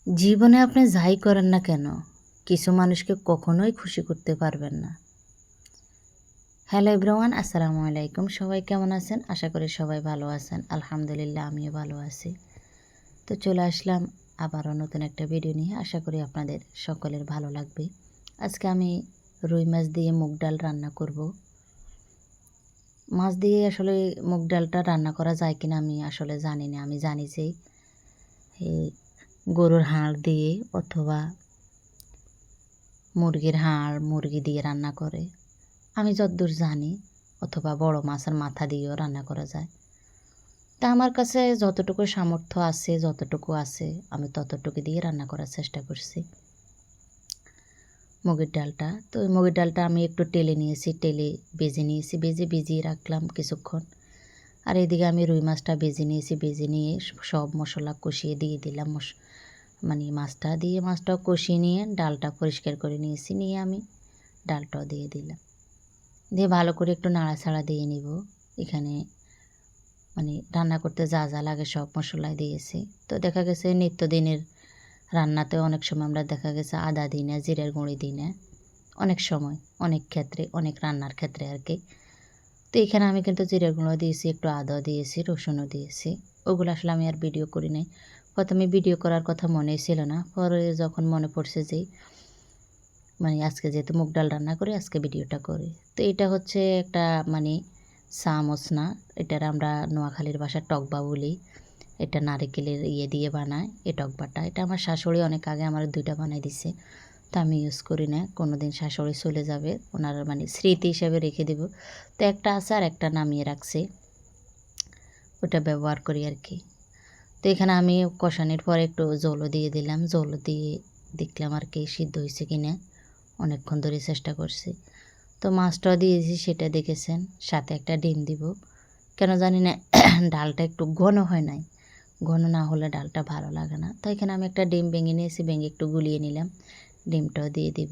জীবনে আপনি যাই করেন না কেন কিছু মানুষকে কখনোই খুশি করতে পারবেন না। হ্যালো এভরিওয়ান, আসসালামু আলাইকুম। সবাই কেমন আছেন? আশা করি সবাই ভালো আছেন। আলহামদুলিল্লাহ, আমিও ভালো আছি। তো চলে আসলাম আবারও নতুন একটা ভিডিও নিয়ে। আশা করি আপনাদের সকলের ভালো লাগবে। আজকে আমি রুই মাছ দিয়ে মুগ ডাল রান্না করব। মাছ দিয়ে আসলে মুগ ডালটা রান্না করা যায় কিনা আমি আসলে জানি না। আমি জানি যে এই গরুর হাড় দিয়ে অথবা মুরগির হাড় মুরগি দিয়ে রান্না করে, আমি যতদূর জানি, অথবা বড় মাছের মাথা দিয়েও রান্না করা যায়। তা আমার কাছে যতটুকু সামর্থ্য আছে, যতটুকু আছে, আমি ততটুকু দিয়ে রান্না করার চেষ্টা করছি মুগের ডালটা। তো ওই মুগের ডালটা আমি একটু টেলে নিয়েছি, টেলে বেজে নিয়েছি, ভিজিয়ে রাখলাম কিছুক্ষণ। আর এদিকে আমি রুই মাছটা বেজে নিয়েছি, বেজে নিয়ে সব মশলা কষিয়ে দিয়ে দিলাম। মাছটাও কষিয়ে নিয়ে ডালটা পরিষ্কার করে নিয়েছি, নিয়ে আমি ডালটাও দিয়ে দিলাম। দিয়ে ভালো করে একটু নাড়াচাড়া দিয়ে নিব। এখানে রান্না করতে যা যা লাগে সব মশলাই দিয়েছি। তো দেখা গেছে নিত্যদিনের রান্নাতে অনেক সময় আমরা দেখা গেছে আদা দিই না, জিরার গুঁড়ি দিই না, অনেক সময় অনেক ক্ষেত্রে, অনেক রান্নার ক্ষেত্রে আর কি। তো এখানে আমি কিন্তু জিরার গুঁড়ো দিয়েছি, একটু আদাও দিয়েছি, রসুনও দিয়েছি। ওগুলো আসলে আমি আর ভিডিও করি নাই। প্রথমে ভিডিও করার কথা মনেই ছিল না, পরে যখন মনে পড়ছে যে আজকে যেহেতু মুগ ডাল রান্না করি, আজকে ভিডিওটা করি। তো এটা হচ্ছে একটা চামচ না, এটার আমরা নোয়াখালীর ভাষায় টকবা বলি। এটা নারিকেলের দিয়ে বানায় এই টকবাটা। এটা আমার শাশুড়ি অনেক আগে আমার 2টা বানাই দিছে। তো আমি ইউজ করি না, কোনো দিন শাশুড়ি চলে যাবে, ওনার স্মৃতি হিসেবে রেখে দেব। তো একটা আছে আর একটা নামিয়ে রাখছি, ওটা ব্যবহার করি আর কি। তো এখানে আমি কষানির পরে একটু জলও দিয়ে দিলাম, জল দিয়ে দেখলাম আর কি সিদ্ধ হয়েছে কিনা। অনেকক্ষণ ধরে চেষ্টা করছি। তো মাছটাও দিয়েছি, সেটা দেখেছেন। সাথে একটা ডিম দিব, কেন জানি না ডালটা একটু ঘন হয় নাই, ঘন না হলে ডালটা ভালো লাগে না। তো এখানে আমি একটা ডিম ভেঙে নিয়েছি, ভেঙে একটু গুলিয়ে নিলাম, ডিমটাও দিয়ে দিব,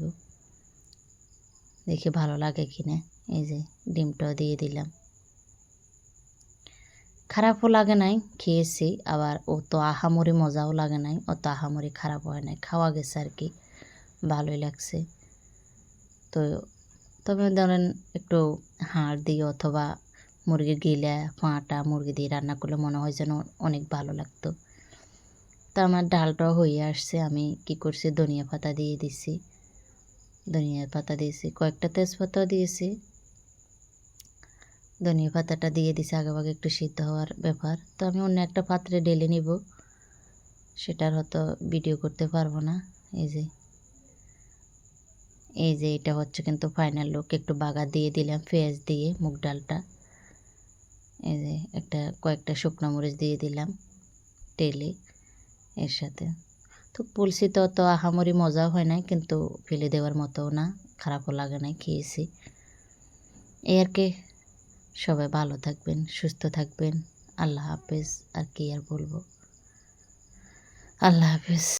দেখি ভালো লাগে কিনা। এই যে ডিমটাও দিয়ে দিলাম। খারাপও লাগে নাই, খেয়েছি। আবার অত আহামরি মজাও লাগে নাই, অত আহামরি খারাপ হয় নাই, খাওয়া গেছে আর কি, ভালোই লাগছে। তো তবে ধরেন একটু হাড় দিয়ে অথবা মুরগির গিলা পাটা মুরগি দিয়ে রান্না করলে মনে হয় যেন অনেক ভালো লাগতো। তো আমার ডালটাও হয়ে আসছে। আমি কি করছি, ধনিয়া পাতা দিয়ে দিছি, কয়েকটা তেজপাতাও দিয়েছি। ধনিয়া পাতাটা দিয়ে দিছি আগেভাগে, একটু সিদ্ধ হওয়ার ব্যাপার। তো আমি অন্য একটা পাত্রে ঢেলে নিব, সেটার হয়তো ভিডিও করতে পারবো না। এই যে এটা হচ্ছে কিন্তু ফাইনাল লুক। একটু বাগার দিয়ে দিলাম পেঁয়াজ দিয়ে মুগ ডালটা। এই যে কয়েকটা শুকনো মরিচ দিয়ে দিলাম টেলে এর সাথে। তো বলছি তো অত আহামরি মজাও হয় নাই, কিন্তু ফেলে দেওয়ার মতোও না, খারাপও লাগে নাই, খেয়েছি এই আর কি। সবাই ভালো থাকবেন, সুস্থ থাকবেন। আল্লাহ হাফেজ। আর কি আর বলবো, আল্লাহ হাফেজ।